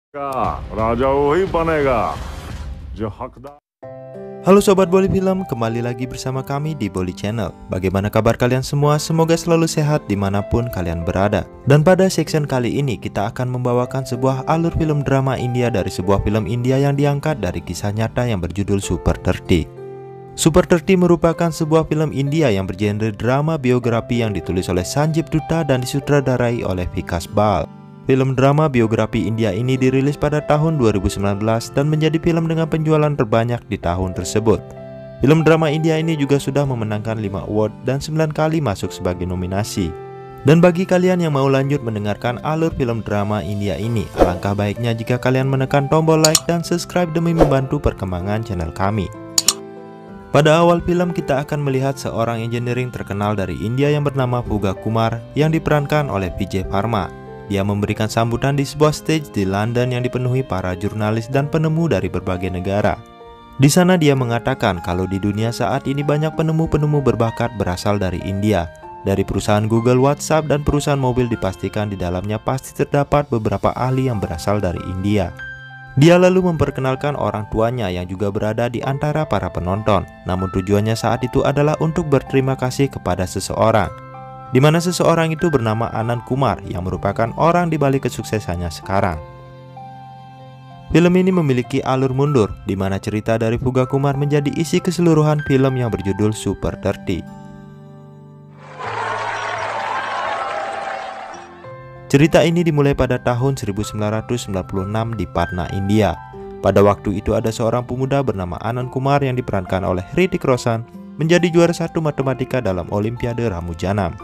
का राजा वही बनेगा जो हकदार. Halo Sobat Bolly Film, kembali lagi bersama kami di Bolly Channel. Bagaimana kabar kalian semua? Semoga selalu sehat dimanapun kalian berada. Dan pada section kali ini kita akan membawakan sebuah alur film drama India dari sebuah film India yang diangkat dari kisah nyata yang berjudul Super 30. Super 30 merupakan sebuah film India yang bergenre drama biografi yang ditulis oleh Sanjeev Dutta dan disutradarai oleh Vikas Bahl. Film drama biografi India ini dirilis pada tahun 2019 dan menjadi film dengan penjualan terbanyak di tahun tersebut. Film drama India ini juga sudah memenangkan 5 award dan 9 kali masuk sebagai nominasi. Dan bagi kalian yang mau lanjut mendengarkan alur film drama India ini, alangkah baiknya jika kalian menekan tombol like dan subscribe demi membantu perkembangan channel kami. Pada awal film kita akan melihat seorang engineering terkenal dari India yang bernama Pooga Kumar yang diperankan oleh Vijay Varma. Dia memberikan sambutan di sebuah stage di London yang dipenuhi para jurnalis dan penemu dari berbagai negara. Di sana dia mengatakan kalau di dunia saat ini banyak penemu-penemu berbakat berasal dari India. Dari perusahaan Google, WhatsApp, dan perusahaan mobil dipastikan di dalamnya pasti terdapat beberapa ahli yang berasal dari India. Dia lalu memperkenalkan orang tuanya yang juga berada di antara para penonton. Namun tujuannya saat itu adalah untuk berterima kasih kepada seseorang, di mana seseorang itu bernama Anand Kumar yang merupakan orang di balik kesuksesannya sekarang. Film ini memiliki alur mundur, di mana cerita dari Pooga Kumar menjadi isi keseluruhan film yang berjudul Super 30. Cerita ini dimulai pada tahun 1996 di Patna, India. Pada waktu itu ada seorang pemuda bernama Anand Kumar yang diperankan oleh Hrithik Roshan menjadi juara 1 matematika dalam Olimpiade Ramujanam.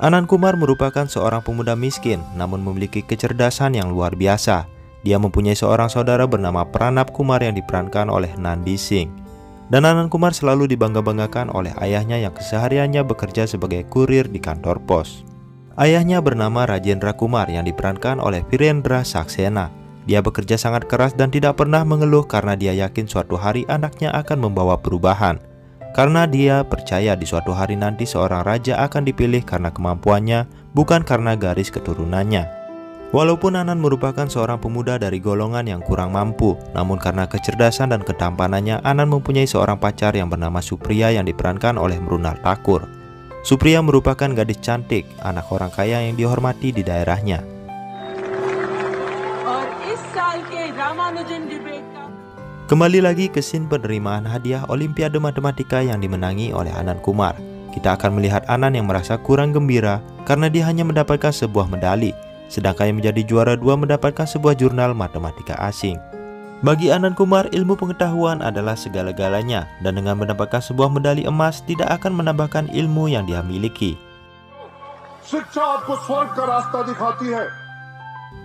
Anand Kumar merupakan seorang pemuda miskin namun memiliki kecerdasan yang luar biasa. Dia mempunyai seorang saudara bernama Pranab Kumar yang diperankan oleh Nandi Singh. Dan Anand Kumar selalu dibangga-banggakan oleh ayahnya yang kesehariannya bekerja sebagai kurir di kantor pos. Ayahnya bernama Rajendra Kumar yang diperankan oleh Virendra Saxena. Dia bekerja sangat keras dan tidak pernah mengeluh karena dia yakin suatu hari anaknya akan membawa perubahan. Karena dia percaya di suatu hari nanti seorang raja akan dipilih karena kemampuannya, bukan karena garis keturunannya. Walaupun Anand merupakan seorang pemuda dari golongan yang kurang mampu, namun karena kecerdasan dan ketampanannya, Anand mempunyai seorang pacar yang bernama Supriya yang diperankan oleh Mrunal Thakur. Supriya merupakan gadis cantik, anak orang kaya yang dihormati di daerahnya. Kembali lagi ke scene penerimaan hadiah Olimpiade Matematika yang dimenangi oleh Anand Kumar. Kita akan melihat Anand yang merasa kurang gembira karena dia hanya mendapatkan sebuah medali, sedangkan yang menjadi juara 2 mendapatkan sebuah jurnal matematika asing. Bagi Anand Kumar, ilmu pengetahuan adalah segala-galanya, dan dengan mendapatkan sebuah medali emas tidak akan menambahkan ilmu yang dia miliki.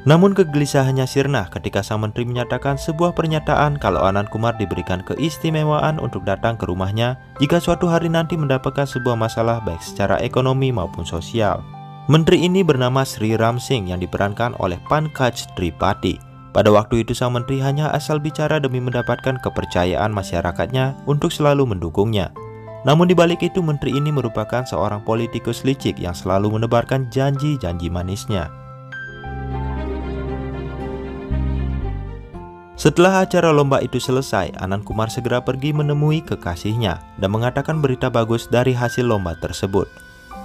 Namun kegelisahannya sirna ketika sang menteri menyatakan sebuah pernyataan kalau Anand Kumar diberikan keistimewaan untuk datang ke rumahnya jika suatu hari nanti mendapatkan sebuah masalah baik secara ekonomi maupun sosial. Menteri ini bernama Sri Ram Singh yang diperankan oleh Pankaj Tripathi. Pada waktu itu sang menteri hanya asal bicara demi mendapatkan kepercayaan masyarakatnya untuk selalu mendukungnya. Namun dibalik itu menteri ini merupakan seorang politikus licik yang selalu menebarkan janji-janji manisnya. Setelah acara lomba itu selesai, Anand Kumar segera pergi menemui kekasihnya dan mengatakan berita bagus dari hasil lomba tersebut.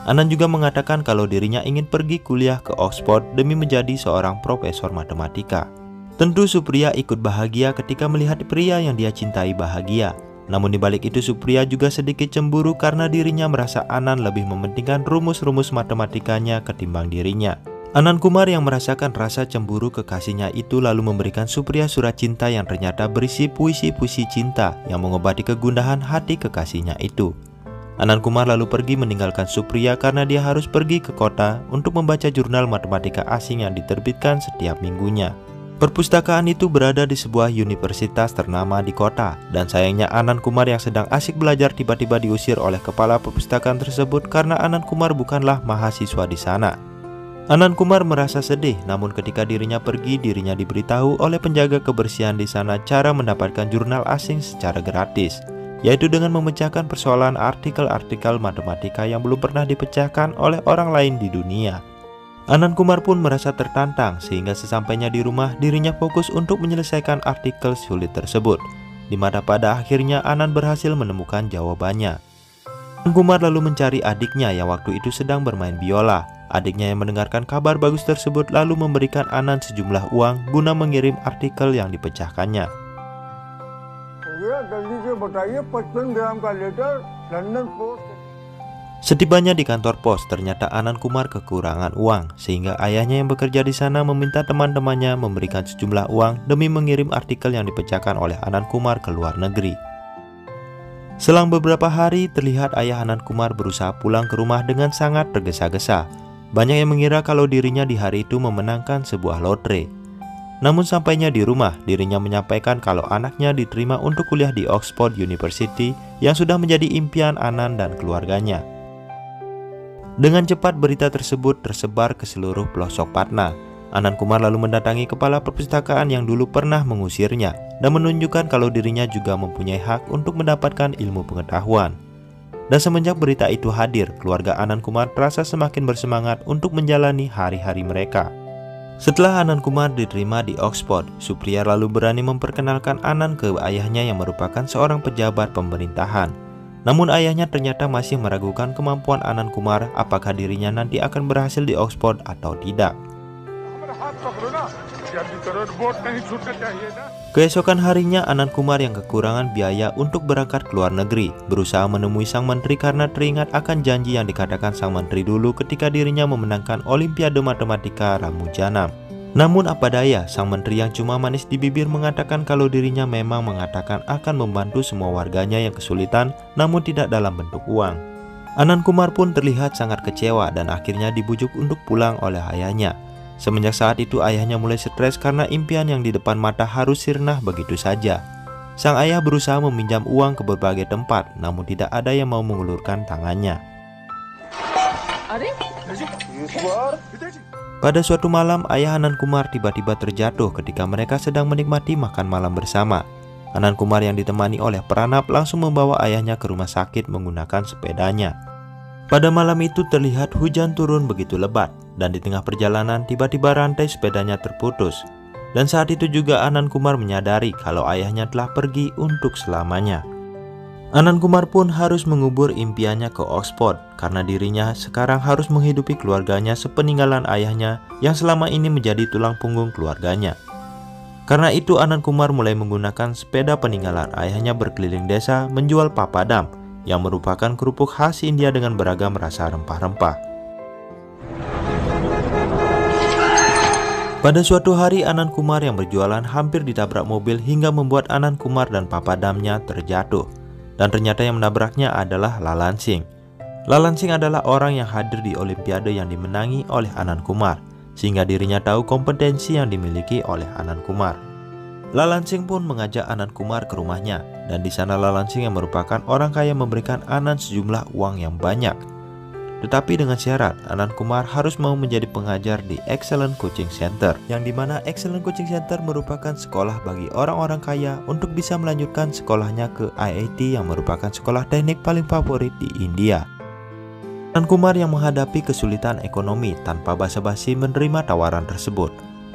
Anand juga mengatakan kalau dirinya ingin pergi kuliah ke Oxford demi menjadi seorang profesor matematika. Tentu Supriya ikut bahagia ketika melihat pria yang dia cintai bahagia. Namun dibalik itu Supriya juga sedikit cemburu karena dirinya merasa Anand lebih mementingkan rumus-rumus matematikanya ketimbang dirinya. Anand Kumar yang merasakan rasa cemburu kekasihnya itu lalu memberikan Supriya surat cinta yang ternyata berisi puisi-puisi cinta yang mengobati kegundahan hati kekasihnya itu. Anand Kumar lalu pergi meninggalkan Supriya karena dia harus pergi ke kota untuk membaca jurnal matematika asing yang diterbitkan setiap minggunya. Perpustakaan itu berada di sebuah universitas ternama di kota, dan sayangnya Anand Kumar yang sedang asik belajar tiba-tiba diusir oleh kepala perpustakaan tersebut karena Anand Kumar bukanlah mahasiswa di sana. Anand Kumar merasa sedih, namun ketika dirinya pergi, dirinya diberitahu oleh penjaga kebersihan di sana cara mendapatkan jurnal asing secara gratis, yaitu dengan memecahkan persoalan artikel-artikel matematika yang belum pernah dipecahkan oleh orang lain di dunia. Anand Kumar pun merasa tertantang sehingga sesampainya di rumah dirinya fokus untuk menyelesaikan artikel sulit tersebut, di mana pada akhirnya Anand berhasil menemukan jawabannya. Anand Kumar lalu mencari adiknya yang waktu itu sedang bermain biola. Adiknya yang mendengarkan kabar bagus tersebut lalu memberikan Anand sejumlah uang guna mengirim artikel yang dipecahkannya. Setibanya di kantor pos, ternyata Anand Kumar kekurangan uang, sehingga ayahnya yang bekerja di sana meminta teman-temannya memberikan sejumlah uang demi mengirim artikel yang dipecahkan oleh Anand Kumar ke luar negeri. Selang beberapa hari, terlihat ayah Anand Kumar berusaha pulang ke rumah dengan sangat tergesa-gesa. Banyak yang mengira kalau dirinya di hari itu memenangkan sebuah lotre. Namun sampainya di rumah, dirinya menyampaikan kalau anaknya diterima untuk kuliah di Oxford University yang sudah menjadi impian Anand dan keluarganya. Dengan cepat berita tersebut tersebar ke seluruh pelosok Patna. Anand Kumar lalu mendatangi kepala perpustakaan yang dulu pernah mengusirnya dan menunjukkan kalau dirinya juga mempunyai hak untuk mendapatkan ilmu pengetahuan. Dan semenjak berita itu hadir, keluarga Anand Kumar terasa semakin bersemangat untuk menjalani hari-hari mereka. Setelah Anand Kumar diterima di Oxford, Supriya lalu berani memperkenalkan Anand ke ayahnya yang merupakan seorang pejabat pemerintahan. Namun ayahnya ternyata masih meragukan kemampuan Anand Kumar apakah dirinya nanti akan berhasil di Oxford atau tidak. Keesokan harinya Anand Kumar yang kekurangan biaya untuk berangkat ke luar negeri berusaha menemui sang menteri karena teringat akan janji yang dikatakan sang menteri dulu ketika dirinya memenangkan Olimpiade Matematika Ramujanam. Namun apa daya, sang menteri yang cuma manis di bibir mengatakan kalau dirinya memang mengatakan akan membantu semua warganya yang kesulitan, namun tidak dalam bentuk uang. Anand Kumar pun terlihat sangat kecewa dan akhirnya dibujuk untuk pulang oleh ayahnya. Semenjak saat itu ayahnya mulai stres karena impian yang di depan mata harus sirna begitu saja. Sang ayah berusaha meminjam uang ke berbagai tempat, namun tidak ada yang mau mengulurkan tangannya. Pada suatu malam, ayah Anand Kumar tiba-tiba terjatuh ketika mereka sedang menikmati makan malam bersama. Anand Kumar yang ditemani oleh Pranab langsung membawa ayahnya ke rumah sakit menggunakan sepedanya. Pada malam itu terlihat hujan turun begitu lebat, dan di tengah perjalanan tiba-tiba rantai sepedanya terputus. Dan saat itu juga Anand Kumar menyadari kalau ayahnya telah pergi untuk selamanya. Anand Kumar pun harus mengubur impiannya ke Oxford karena dirinya sekarang harus menghidupi keluarganya sepeninggalan ayahnya yang selama ini menjadi tulang punggung keluarganya. Karena itu Anand Kumar mulai menggunakan sepeda peninggalan ayahnya berkeliling desa menjual papadam yang merupakan kerupuk khas India dengan beragam rasa rempah-rempah. Pada suatu hari Anand Kumar yang berjualan hampir ditabrak mobil hingga membuat Anand Kumar dan papadamnya terjatuh. Dan ternyata yang menabraknya adalah Lalan Singh. Lalan Singh adalah orang yang hadir di Olimpiade yang dimenangi oleh Anand Kumar, sehingga dirinya tahu kompetensi yang dimiliki oleh Anand Kumar. Lalan Singh pun mengajak Anand Kumar ke rumahnya, dan di sana Lalan Singh yang merupakan orang kaya memberikan Anand sejumlah uang yang banyak. Tetapi dengan syarat Anand Kumar harus mau menjadi pengajar di Excellent Coaching Center, yang dimana Excellent Coaching Center merupakan sekolah bagi orang-orang kaya untuk bisa melanjutkan sekolahnya ke IIT yang merupakan sekolah teknik paling favorit di India. Anand Kumar yang menghadapi kesulitan ekonomi tanpa basa-basi menerima tawaran tersebut.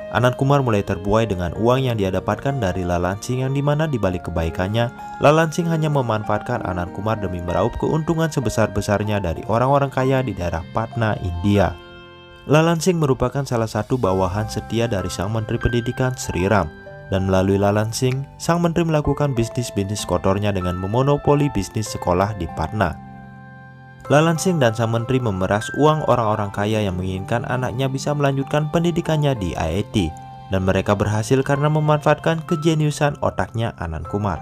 Anand Kumar mulai terbuai dengan uang yang dia dapatkan dari Lalan Singh yang dimana dibalik kebaikannya, Lalan Singh hanya memanfaatkan Anand Kumar demi meraup keuntungan sebesar-besarnya dari orang-orang kaya di daerah Patna, India. Lalan Singh merupakan salah satu bawahan setia dari Sang Menteri Pendidikan Sri Ram, dan melalui Lalan Singh, Sang Menteri melakukan bisnis-bisnis kotornya dengan memonopoli bisnis sekolah di Patna. Lalan Singh dan Sang Menteri memeras uang orang-orang kaya yang menginginkan anaknya bisa melanjutkan pendidikannya di IIT, dan mereka berhasil karena memanfaatkan kejeniusan otaknya Anand Kumar.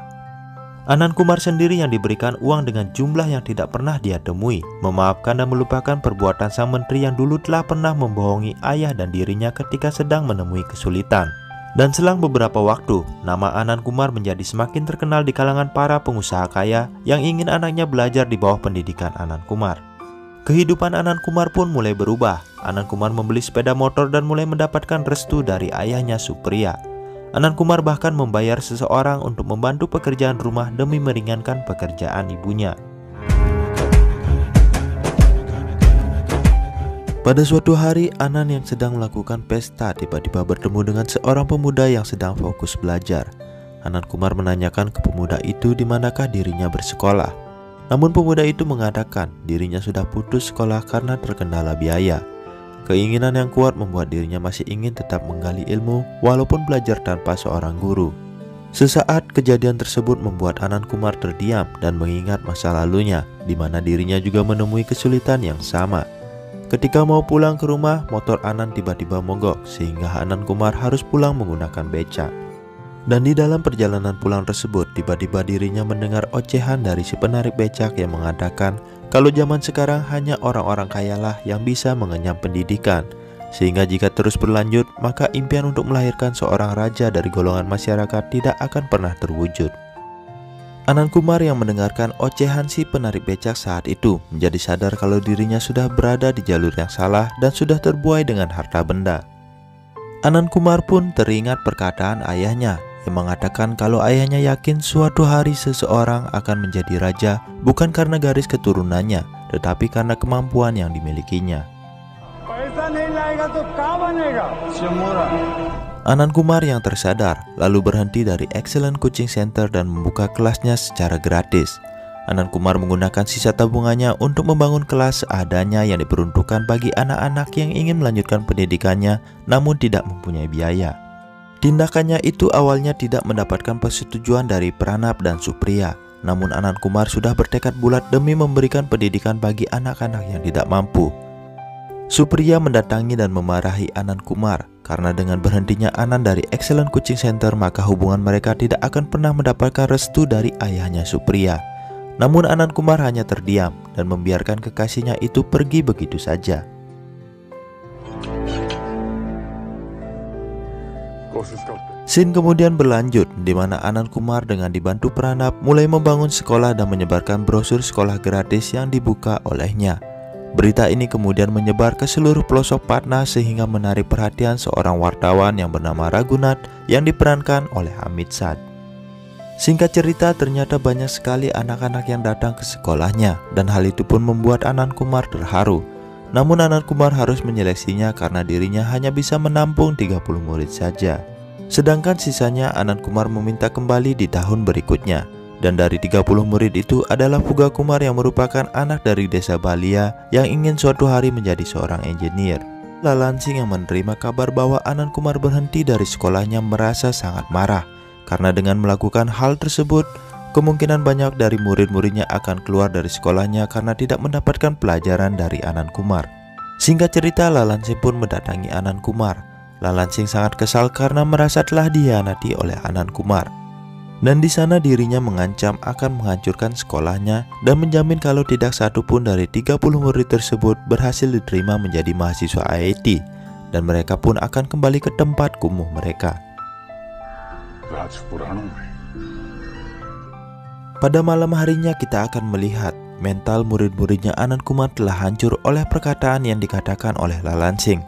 Anand Kumar sendiri yang diberikan uang dengan jumlah yang tidak pernah dia temui, memaafkan dan melupakan perbuatan Sang Menteri yang dulu telah pernah membohongi ayah dan dirinya ketika sedang menemui kesulitan. Dan selang beberapa waktu, nama Anand Kumar menjadi semakin terkenal di kalangan para pengusaha kaya yang ingin anaknya belajar di bawah pendidikan Anand Kumar. Kehidupan Anand Kumar pun mulai berubah. Anand Kumar membeli sepeda motor dan mulai mendapatkan restu dari ayahnya Supriya. Anand Kumar bahkan membayar seseorang untuk membantu pekerjaan rumah demi meringankan pekerjaan ibunya. Pada suatu hari, Anan yang sedang melakukan pesta tiba-tiba bertemu dengan seorang pemuda yang sedang fokus belajar. Anand Kumar menanyakan ke pemuda itu di manakah dirinya bersekolah. Namun pemuda itu mengatakan dirinya sudah putus sekolah karena terkendala biaya. Keinginan yang kuat membuat dirinya masih ingin tetap menggali ilmu walaupun belajar tanpa seorang guru. Sesaat kejadian tersebut membuat Anand Kumar terdiam dan mengingat masa lalunya, di mana dirinya juga menemui kesulitan yang sama. Ketika mau pulang ke rumah, motor Anand tiba-tiba mogok sehingga Anand Kumar harus pulang menggunakan beca. Dan di dalam perjalanan pulang tersebut, tiba-tiba dirinya mendengar ocehan dari si penarik becak yang mengatakan kalau zaman sekarang hanya orang-orang kayalah yang bisa mengenyam pendidikan, sehingga jika terus berlanjut, maka impian untuk melahirkan seorang raja dari golongan masyarakat tidak akan pernah terwujud. Anand Kumar yang mendengarkan ocehan si penarik becak saat itu menjadi sadar kalau dirinya sudah berada di jalur yang salah dan sudah terbuai dengan harta benda. Anand Kumar pun teringat perkataan ayahnya yang mengatakan kalau ayahnya yakin suatu hari seseorang akan menjadi raja bukan karena garis keturunannya, tetapi karena kemampuan yang dimilikinya. Anand Kumar yang tersadar lalu berhenti dari Excellent Coaching Center dan membuka kelasnya secara gratis. Anand Kumar menggunakan sisa tabungannya untuk membangun kelas seadanya yang diperuntukkan bagi anak-anak yang ingin melanjutkan pendidikannya namun tidak mempunyai biaya. Tindakannya itu awalnya tidak mendapatkan persetujuan dari Pranab dan Supriya, namun Anand Kumar sudah bertekad bulat demi memberikan pendidikan bagi anak-anak yang tidak mampu. Supriya mendatangi dan memarahi Anand Kumar karena dengan berhentinya Anand dari Excellent Coaching Center maka hubungan mereka tidak akan pernah mendapatkan restu dari ayahnya Supriya. Namun Anand Kumar hanya terdiam dan membiarkan kekasihnya itu pergi begitu saja. Scene kemudian berlanjut di mana Anand Kumar dengan dibantu Pranab mulai membangun sekolah dan menyebarkan brosur sekolah gratis yang dibuka olehnya. Berita ini kemudian menyebar ke seluruh pelosok Patna sehingga menarik perhatian seorang wartawan yang bernama Raghunath yang diperankan oleh Amit Sad. Singkat cerita, ternyata banyak sekali anak-anak yang datang ke sekolahnya dan hal itu pun membuat Anand Kumar terharu. Namun Anand Kumar harus menyeleksinya karena dirinya hanya bisa menampung 30 murid saja. Sedangkan sisanya Anand Kumar meminta kembali di tahun berikutnya. Dan dari 30 murid itu adalah Puga Kumar yang merupakan anak dari desa Balia yang ingin suatu hari menjadi seorang engineer. Lalansing yang menerima kabar bahwa Anand Kumar berhenti dari sekolahnya merasa sangat marah karena dengan melakukan hal tersebut kemungkinan banyak dari murid-muridnya akan keluar dari sekolahnya karena tidak mendapatkan pelajaran dari Anand Kumar. Singkat cerita, Lalansing pun mendatangi Anand Kumar. Lalansing sangat kesal karena merasa telah dikhianati oleh Anand Kumar. Dan di sana dirinya mengancam akan menghancurkan sekolahnya dan menjamin kalau tidak satu pun dari 30 murid tersebut berhasil diterima menjadi mahasiswa IIT dan mereka pun akan kembali ke tempat kumuh mereka. Pada malam harinya kita akan melihat mental murid-muridnya Anand Kumar telah hancur oleh perkataan yang dikatakan oleh Lalansing.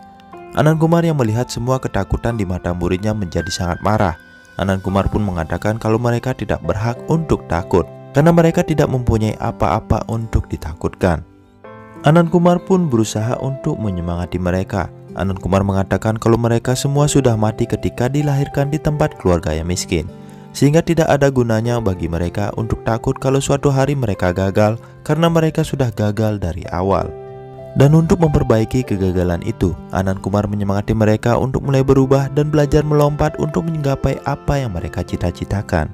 Anand Kumar yang melihat semua ketakutan di mata muridnya menjadi sangat marah. Anand Kumar pun mengatakan kalau mereka tidak berhak untuk takut karena mereka tidak mempunyai apa-apa untuk ditakutkan. Anand Kumar pun berusaha untuk menyemangati mereka. Anand Kumar mengatakan kalau mereka semua sudah mati ketika dilahirkan di tempat keluarga yang miskin, sehingga tidak ada gunanya bagi mereka untuk takut kalau suatu hari mereka gagal karena mereka sudah gagal dari awal. Dan untuk memperbaiki kegagalan itu, Anand Kumar menyemangati mereka untuk mulai berubah dan belajar melompat untuk menggapai apa yang mereka cita-citakan.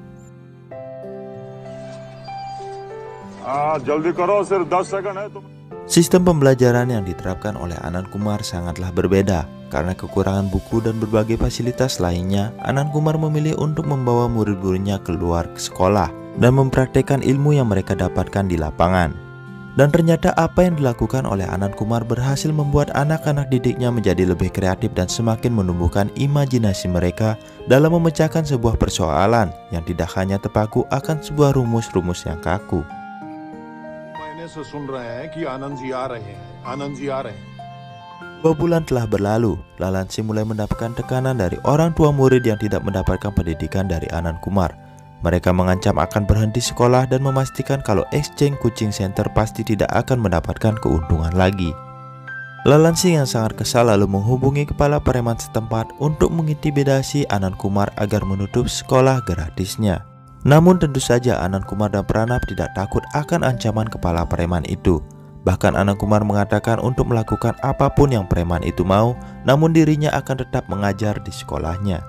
Sistem pembelajaran yang diterapkan oleh Anand Kumar sangatlah berbeda. Karena kekurangan buku dan berbagai fasilitas lainnya, Anand Kumar memilih untuk membawa murid-muridnya keluar ke sekolah dan mempraktekkan ilmu yang mereka dapatkan di lapangan. Dan ternyata apa yang dilakukan oleh Anand Kumar berhasil membuat anak-anak didiknya menjadi lebih kreatif dan semakin menumbuhkan imajinasi mereka dalam memecahkan sebuah persoalan yang tidak hanya terpaku akan sebuah rumus-rumus yang kaku. Dua bulan telah berlalu, Lalansing mulai mendapatkan tekanan dari orang tua murid yang tidak mendapatkan pendidikan dari Anand Kumar. Mereka mengancam akan berhenti sekolah dan memastikan kalau Exchange Coaching Center pasti tidak akan mendapatkan keuntungan lagi. Lalansing yang sangat kesal lalu menghubungi kepala preman setempat untuk mengintimidasi Anand Kumar agar menutup sekolah gratisnya. Namun tentu saja Anand Kumar dan Pranab tidak takut akan ancaman kepala preman itu. Bahkan Anand Kumar mengatakan untuk melakukan apapun yang preman itu mau, namun dirinya akan tetap mengajar di sekolahnya.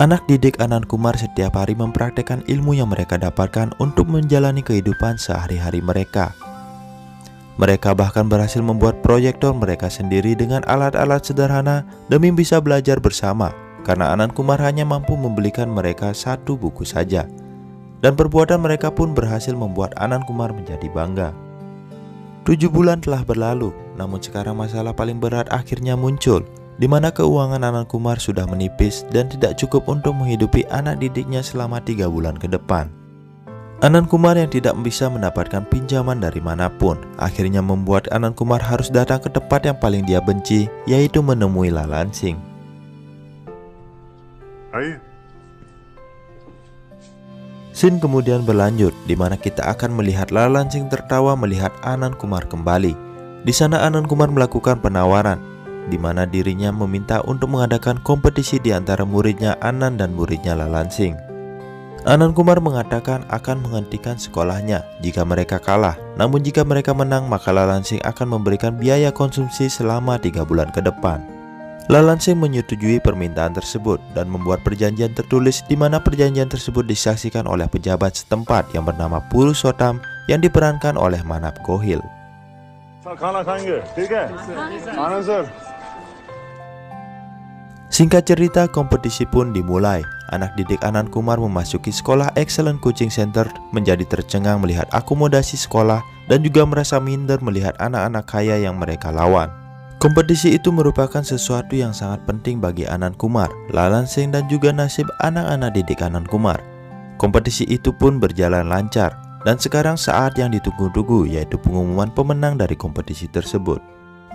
Anak didik Anand Kumar setiap hari mempraktekkan ilmu yang mereka dapatkan untuk menjalani kehidupan sehari-hari mereka. Mereka bahkan berhasil membuat proyektor mereka sendiri dengan alat-alat sederhana demi bisa belajar bersama, karena Anand Kumar hanya mampu membelikan mereka satu buku saja. Dan perbuatan mereka pun berhasil membuat Anand Kumar menjadi bangga. 7 bulan telah berlalu, namun sekarang masalah paling berat akhirnya muncul, di mana keuangan Anand Kumar sudah menipis dan tidak cukup untuk menghidupi anak didiknya selama 3 bulan ke depan. Anand Kumar yang tidak bisa mendapatkan pinjaman dari manapun, akhirnya membuat Anand Kumar harus datang ke tempat yang paling dia benci, yaitu menemui Lalansing. Ayo. Scene kemudian berlanjut, di mana kita akan melihat Lalansing tertawa melihat Anand Kumar kembali. Di sana Anand Kumar melakukan penawaran, di mana dirinya meminta untuk mengadakan kompetisi di antara muridnya Anand dan muridnya Lalansing. Anand Kumar mengatakan akan menghentikan sekolahnya jika mereka kalah, namun jika mereka menang maka Lalansing akan memberikan biaya konsumsi selama 3 bulan ke depan. Lalansing menyetujui permintaan tersebut dan membuat perjanjian tertulis, di mana perjanjian tersebut disaksikan oleh pejabat setempat yang bernama Purushottam yang diperankan oleh Manap Gohil. Singkat cerita, kompetisi pun dimulai. Anak didik Anand Kumar memasuki sekolah Excellent Coaching Center menjadi tercengang melihat akomodasi sekolah dan juga merasa minder melihat anak-anak kaya yang mereka lawan. Kompetisi itu merupakan sesuatu yang sangat penting bagi Anand Kumar, Lalansing dan juga nasib anak-anak didik Anand Kumar. Kompetisi itu pun berjalan lancar dan sekarang saat yang ditunggu-tunggu, yaitu pengumuman pemenang dari kompetisi tersebut.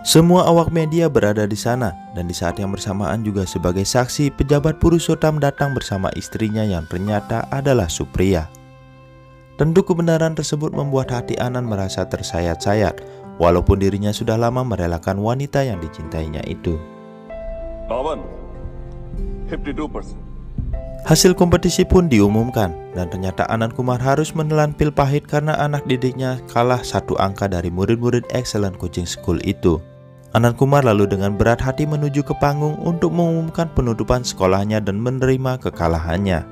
Semua awak media berada di sana dan di saat yang bersamaan juga sebagai saksi pejabat Purushottam datang bersama istrinya yang ternyata adalah Supriya. Tentu kebenaran tersebut membuat hati Anand merasa tersayat-sayat, walaupun dirinya sudah lama merelakan wanita yang dicintainya itu. 52%. Hasil kompetisi pun diumumkan dan ternyata Anand Kumar harus menelan pil pahit karena anak didiknya kalah 1 angka dari murid-murid Excellent Coaching School itu. Anand Kumar lalu dengan berat hati menuju ke panggung untuk mengumumkan penutupan sekolahnya dan menerima kekalahannya.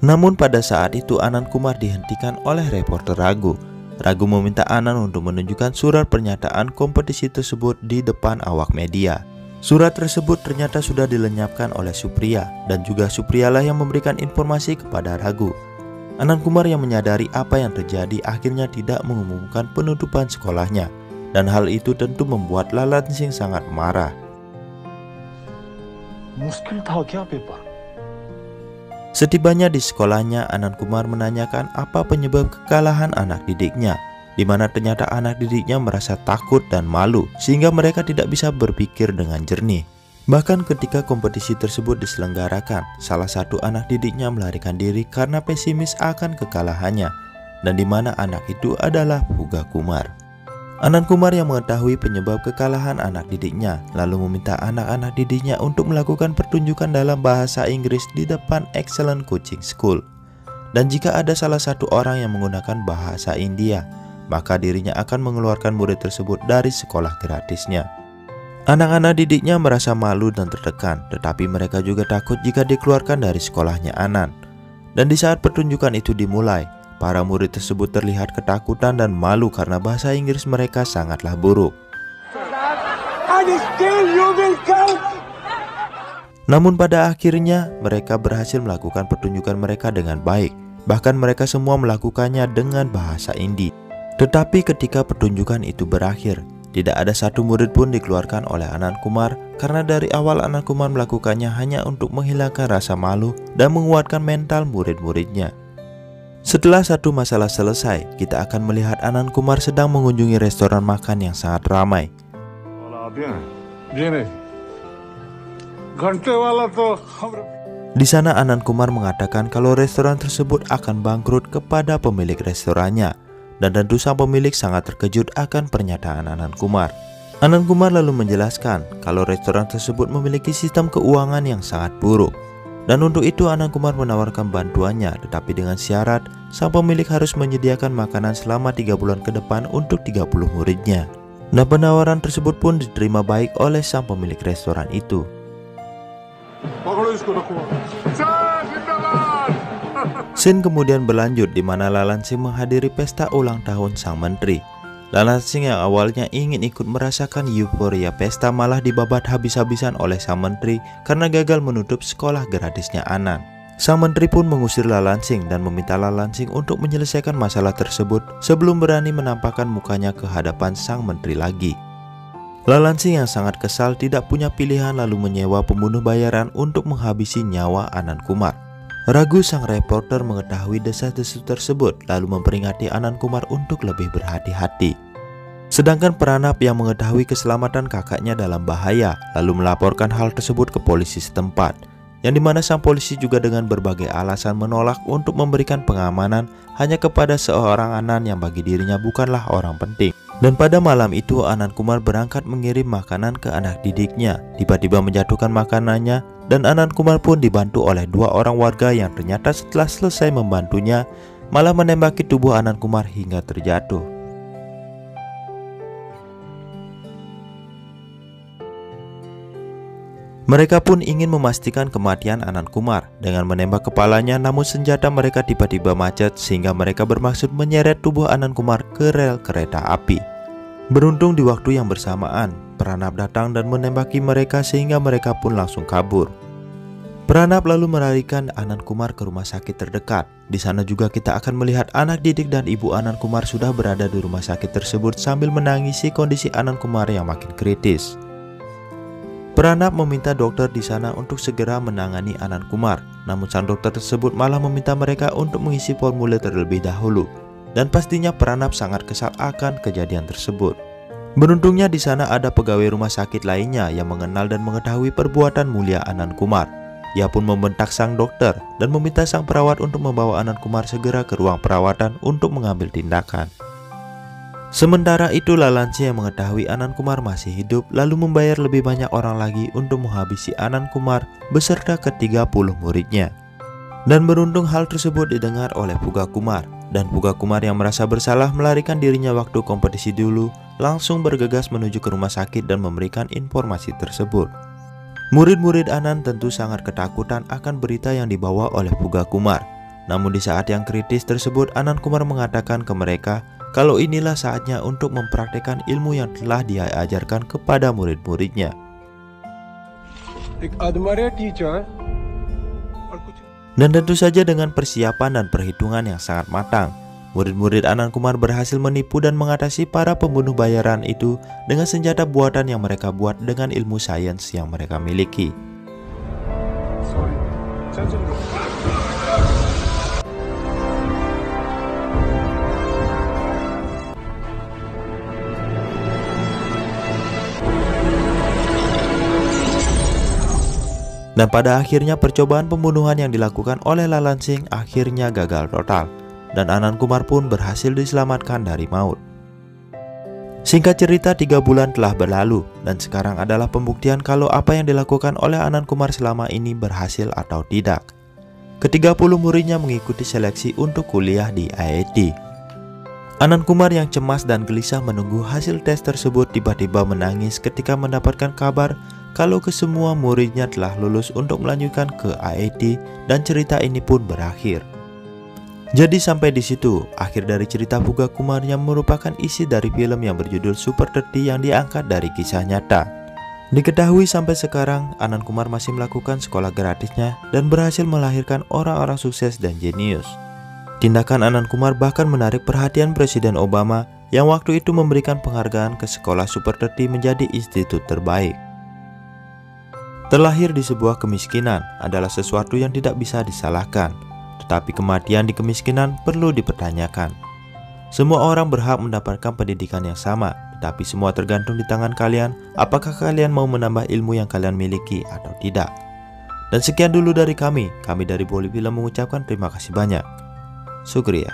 Namun pada saat itu Anand Kumar dihentikan oleh reporter Raghu. Raghu meminta Anand untuk menunjukkan surat pernyataan kompetisi tersebut di depan awak media. Surat tersebut ternyata sudah dilenyapkan oleh Supriya, dan juga Supriyalah yang memberikan informasi kepada Raghu. Anand Kumar yang menyadari apa yang terjadi akhirnya tidak mengumumkan penutupan sekolahnya, dan hal itu tentu membuat Lalansing sangat marah. Setibanya di sekolahnya, Anand Kumar menanyakan apa penyebab kekalahan anak didiknya, di mana ternyata anak didiknya merasa takut dan malu sehingga mereka tidak bisa berpikir dengan jernih. Bahkan ketika kompetisi tersebut diselenggarakan, salah satu anak didiknya melarikan diri karena pesimis akan kekalahannya, dan di mana anak itu adalah Bhuga Kumar. Anand Kumar yang mengetahui penyebab kekalahan anak didiknya lalu meminta anak-anak didiknya untuk melakukan pertunjukan dalam bahasa Inggris di depan Excellent Coaching School. Dan jika ada salah satu orang yang menggunakan bahasa India, maka dirinya akan mengeluarkan murid tersebut dari sekolah gratisnya. Anak-anak didiknya merasa malu dan tertekan, tetapi mereka juga takut jika dikeluarkan dari sekolahnya Anand. Dan di saat pertunjukan itu dimulai, para murid tersebut terlihat ketakutan dan malu karena bahasa Inggris mereka sangatlah buruk. Namun pada akhirnya mereka berhasil melakukan pertunjukan mereka dengan baik. Bahkan mereka semua melakukannya dengan bahasa Hindi. Tetapi ketika pertunjukan itu berakhir, tidak ada satu murid pun dikeluarkan oleh Anand Kumar, karena dari awal Anand Kumar melakukannya hanya untuk menghilangkan rasa malu dan menguatkan mental murid-muridnya. Setelah satu masalah selesai, kita akan melihat Anand Kumar sedang mengunjungi restoran makan yang sangat ramai. Di sana Anand Kumar mengatakan kalau restoran tersebut akan bangkrut kepada pemilik restorannya, dan tentu sang pemilik sangat terkejut akan pernyataan Anand Kumar. Anand Kumar lalu menjelaskan kalau restoran tersebut memiliki sistem keuangan yang sangat buruk, dan untuk itu Anand Kumar menawarkan bantuannya, tetapi dengan syarat sang pemilik harus menyediakan makanan selama 3 bulan ke depan untuk 30 muridnya. Nah, penawaran tersebut pun diterima baik oleh sang pemilik restoran itu. Scene kemudian berlanjut di mana Lalansing menghadiri pesta ulang tahun sang menteri. Lalansing yang awalnya ingin ikut merasakan euforia pesta malah dibabat habis-habisan oleh sang menteri karena gagal menutup sekolah gratisnya Anand. Sang menteri pun mengusir Lalansing dan meminta Lalansing untuk menyelesaikan masalah tersebut sebelum berani menampakkan mukanya ke hadapan sang menteri lagi. Lalansing yang sangat kesal tidak punya pilihan lalu menyewa pembunuh bayaran untuk menghabisi nyawa Anand Kumar. Ragu sang reporter mengetahui desas-desus tersebut lalu memperingati Anand Kumar untuk lebih berhati-hati. Sedangkan Pranab yang mengetahui keselamatan kakaknya dalam bahaya lalu melaporkan hal tersebut ke polisi setempat, yang dimana sang polisi juga dengan berbagai alasan menolak untuk memberikan pengamanan hanya kepada seorang Anand yang bagi dirinya bukanlah orang penting. Dan pada malam itu Anand Kumar berangkat mengirim makanan ke anak didiknya, tiba-tiba menjatuhkan makanannya, dan Anand Kumar pun dibantu oleh 2 orang warga yang ternyata setelah selesai membantunya malah menembaki tubuh Anand Kumar hingga terjatuh. Mereka pun ingin memastikan kematian Anand Kumar dengan menembak kepalanya, namun senjata mereka tiba-tiba macet sehingga mereka bermaksud menyeret tubuh Anand Kumar ke rel kereta api. Beruntung di waktu yang bersamaan, Pranab datang dan menembaki mereka sehingga mereka pun langsung kabur. Pranab lalu melarikan Anand Kumar ke rumah sakit terdekat. Di sana juga kita akan melihat anak didik dan ibu Anand Kumar sudah berada di rumah sakit tersebut sambil menangisi kondisi Anand Kumar yang makin kritis. Pranab meminta dokter di sana untuk segera menangani Anand Kumar, namun sang dokter tersebut malah meminta mereka untuk mengisi formulir terlebih dahulu, dan pastinya Pranab sangat kesal akan kejadian tersebut. Beruntungnya di sana ada pegawai rumah sakit lainnya yang mengenal dan mengetahui perbuatan mulia Anand Kumar. Ia pun membentak sang dokter dan meminta sang perawat untuk membawa Anand Kumar segera ke ruang perawatan untuk mengambil tindakan. Sementara itu Lalansing yang mengetahui Anand Kumar masih hidup lalu membayar lebih banyak orang lagi untuk menghabisi Anand Kumar beserta ke-30 muridnya. Dan beruntung hal tersebut didengar oleh Puga Kumar, dan Puga Kumar yang merasa bersalah melarikan dirinya waktu kompetisi dulu langsung bergegas menuju ke rumah sakit dan memberikan informasi tersebut. Murid-murid Anand tentu sangat ketakutan akan berita yang dibawa oleh Puga Kumar. Namun di saat yang kritis tersebut Anand Kumar mengatakan ke mereka kalau inilah saatnya untuk mempraktekkan ilmu yang telah dia ajarkan kepada murid-muridnya. Dan tentu saja dengan persiapan dan perhitungan yang sangat matang, murid-murid Anand Kumar berhasil menipu dan mengatasi para pembunuh bayaran itu dengan senjata buatan yang mereka buat dengan ilmu sains yang mereka miliki. Dan pada akhirnya percobaan pembunuhan yang dilakukan oleh Lalansing akhirnya gagal total, dan Anand Kumar pun berhasil diselamatkan dari maut. Singkat cerita 3 bulan telah berlalu, dan sekarang adalah pembuktian kalau apa yang dilakukan oleh Anand Kumar selama ini berhasil atau tidak. Ke-30 muridnya mengikuti seleksi untuk kuliah di IIT. Anand Kumar yang cemas dan gelisah menunggu hasil tes tersebut tiba-tiba menangis ketika mendapatkan kabar kalau kesemua muridnya telah lulus untuk melanjutkan ke IIT, dan cerita ini pun berakhir. Jadi sampai di situ akhir dari cerita Puga Kumar yang merupakan isi dari film yang berjudul Super 30 yang diangkat dari kisah nyata. Diketahui sampai sekarang Anand Kumar masih melakukan sekolah gratisnya dan berhasil melahirkan orang-orang sukses dan jenius. Tindakan Anand Kumar bahkan menarik perhatian Presiden Obama yang waktu itu memberikan penghargaan ke sekolah Super 30 menjadi institut terbaik. Terlahir di sebuah kemiskinan adalah sesuatu yang tidak bisa disalahkan, tetapi kematian di kemiskinan perlu dipertanyakan. Semua orang berhak mendapatkan pendidikan yang sama, tetapi semua tergantung di tangan kalian apakah kalian mau menambah ilmu yang kalian miliki atau tidak. Dan sekian dulu dari kami dari Boli Film mengucapkan terima kasih banyak. Syukriya.